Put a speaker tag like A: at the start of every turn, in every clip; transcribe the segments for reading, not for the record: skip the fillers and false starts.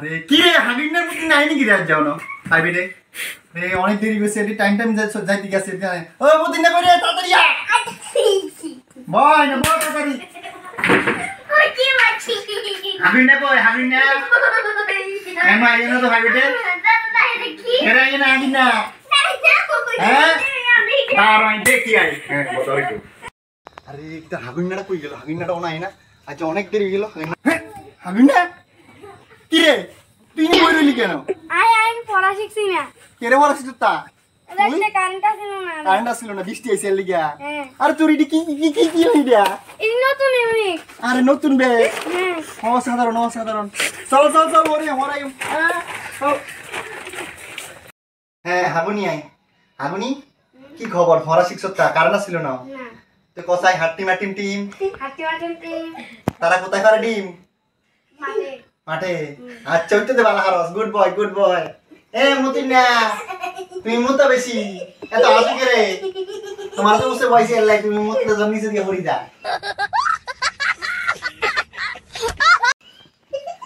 A: আরে কি রে হাগিনের মতো নাই নাকি রাত যাও না আইবে রে রে অনেক দেরি হইছে এটি টাইম যাইতে গেছে ও মতিন না করে তাড়াতাড়ি আ বয় না বয় তাড়াতাড়ি
B: ওই কি মাছি
A: হাগিন না কই হাগিন না এমা এনো তো ভাই বেটে এরা এনা হাগিন না হ্যাঁ আর আই দেখি আই হ্যাঁ বতরে তো আরে একটা হাগিন নাটা কই গেল হাগিন নাটা ওনা আইনা আজ অনেক দেরি হয়ে গেল হাগিন না কি রে তুই নি বই রইলি কেন
B: আই পড়া শিখছি না
A: কেরে বলছিস তা
B: দেখতে কারেন্ট ছিল না
A: বৃষ্টি আইছে লিগা
B: হ্যাঁ
A: আর তোর ইডি কি হইডা
B: এই নতুন ইউনিক
A: আরে নতুন বে
B: হ্যাঁ
A: অসাধারণ চল ওরে হরাই হ্যাঁ হাগুনি কি খবর হরা শিক্ষকটা কারণ ছিল না
B: না
A: তো কোথায় হাট্টি মাটিম টিম
B: হাতি মাটিম টিম
A: তারা কোথায় করে ডিম
B: মাঠে
A: মাঠে আচ্ছা ওইটাতে ভালো হারস গুড বয় এ মতিন না তুমি মুতা বেশি এত আসি করে তোমার তো বসে বয়সে এলাই তুমি মুততে জন্য নিচে দিয়ে হরি যা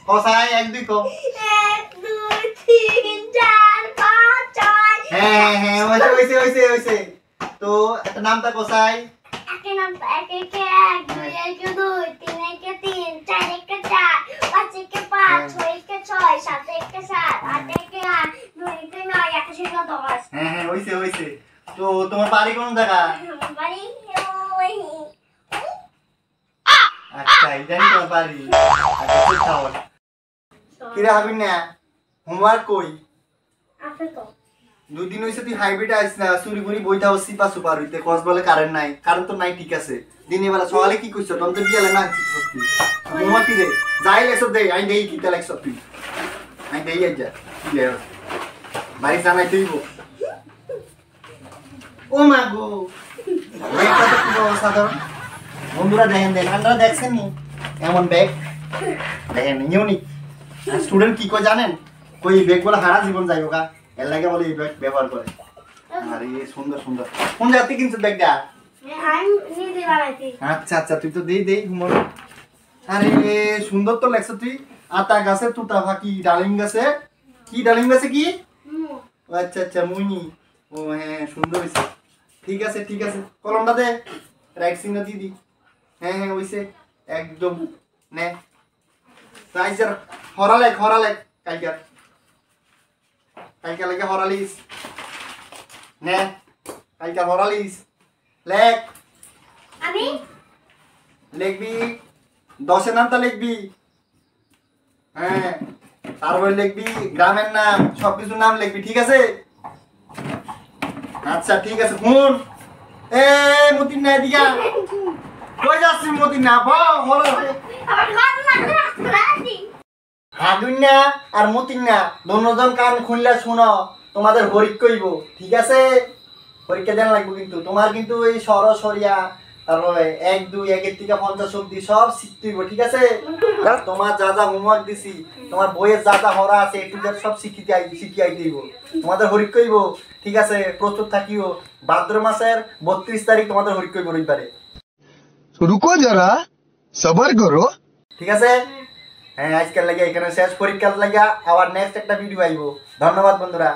A: কোথায় এক দুই কো
B: 1 2 3 4 5 6
A: হ্যাঁ হইছে তো একটা নামটা কোথায়
B: একে নাম একে কে 1 2 একে 2 3 একে 3 4 একে 4 5 একে 5 6 একে 6 7 একে 7 8 একে 8 9 একে 9 একে 10
A: হ্যাঁ হইছে তো তোমার বাড়ি কোন জায়গা
B: বাড়ি ওই
A: আচ্ছা জানি তোমার বাড়ি আচ্ছা ঠিক খাও কিরে হবি না হোমওয়ার্ক কই
B: আপনি তো
A: দুই দিন হইছে তুই হাইব্রিড আইছ না চুরি বুড়ি বইতা হচ্ছি পা সুপার হইতে কস বলে কারেন্ট নাই কারেন্ট তো নাই ঠিক আছে দিনে বেলা সকালে কি কইছ তখন তো বিয়ালে না হচ্ছি হোমওয়ার্ক কি দে যাই লেখছ দে আই দেই কি তা লেখছ তুই আই দেই যা কি লে বাড়ি জানাই তুইব ও মা গো ব্যাগটা তো খুব অসাধারণ বন্ধুরা দেন আপনারা দেখছেন নি এমন ব্যাগ দেখেন ইউনিক স্টুডেন্ট কি কই জানেন কই ব্যাগগুলো হারা জীবন যাইবো গা এর লাগে বলে এই ব্যাগ ব্যবহার করে আরে সুন্দর কোন জাতি কিনছ ব্যাগটা
B: আমি নিজে বানাইছি
A: আচ্ছা তুই তো দেই ঘুমো আরে সুন্দর তো লাগছে তুই আতা গাছে তুতা ফাকি ডালিম গাছে কি আচ্ছা মুইনি ও হ্যাঁ সুন্দর হইছে ঠিক আছে কলমটা দে রাইট সিগন্যাল দিয়ে দি হ্যাঁ হইছে একদম নে রাইজার হরালে কাইকার লাগে হরালিস নে কাইকার হরালিস লেখ
B: আমি
A: লিখবি 10 এর নামটা লিখবি হ্যাঁ তারপর লিখবি গ্রামের নাম সবকিছু নাম লিখবি ঠিক আছে আচ্ছা ঠিক আছে ফোন এ মতিন না দিগা কই যাচ্ছিস মতিন না হলো
B: আমার ঘর মারতে
A: হাগুন না আর মতিন না দুজন কান খুললে শুনো তোমাদের হরিক কইব ঠিক আছে পরীক্ষা দেন লাগবে কিন্তু তোমার কিন্তু এই সরসরিয়া তারপরে 1 2 1 এর থেকে 50 অবধি সব শিখতে হইব ঠিক আছে তোমার যা হোমওয়ার্ক দিছি তোমার বইয়ে যা হরা আছে একটু সব শিখিয়ে দিব তোমাদের হরিক কইব ঠিক আছে প্রস্তুত থাকিও ভাদ্র মাসের 32 তারিখ তোমাদের হরিক কইব রবিবারে
C: रुको जरा सबर करो
A: ঠিক আছে হ্যাঁ আজকাল লাগে এখানে শেষ পরীক্ষার লাগা আবার নেক্সট একটা ভিডিও আইবো ধন্যবাদ বন্ধুরা।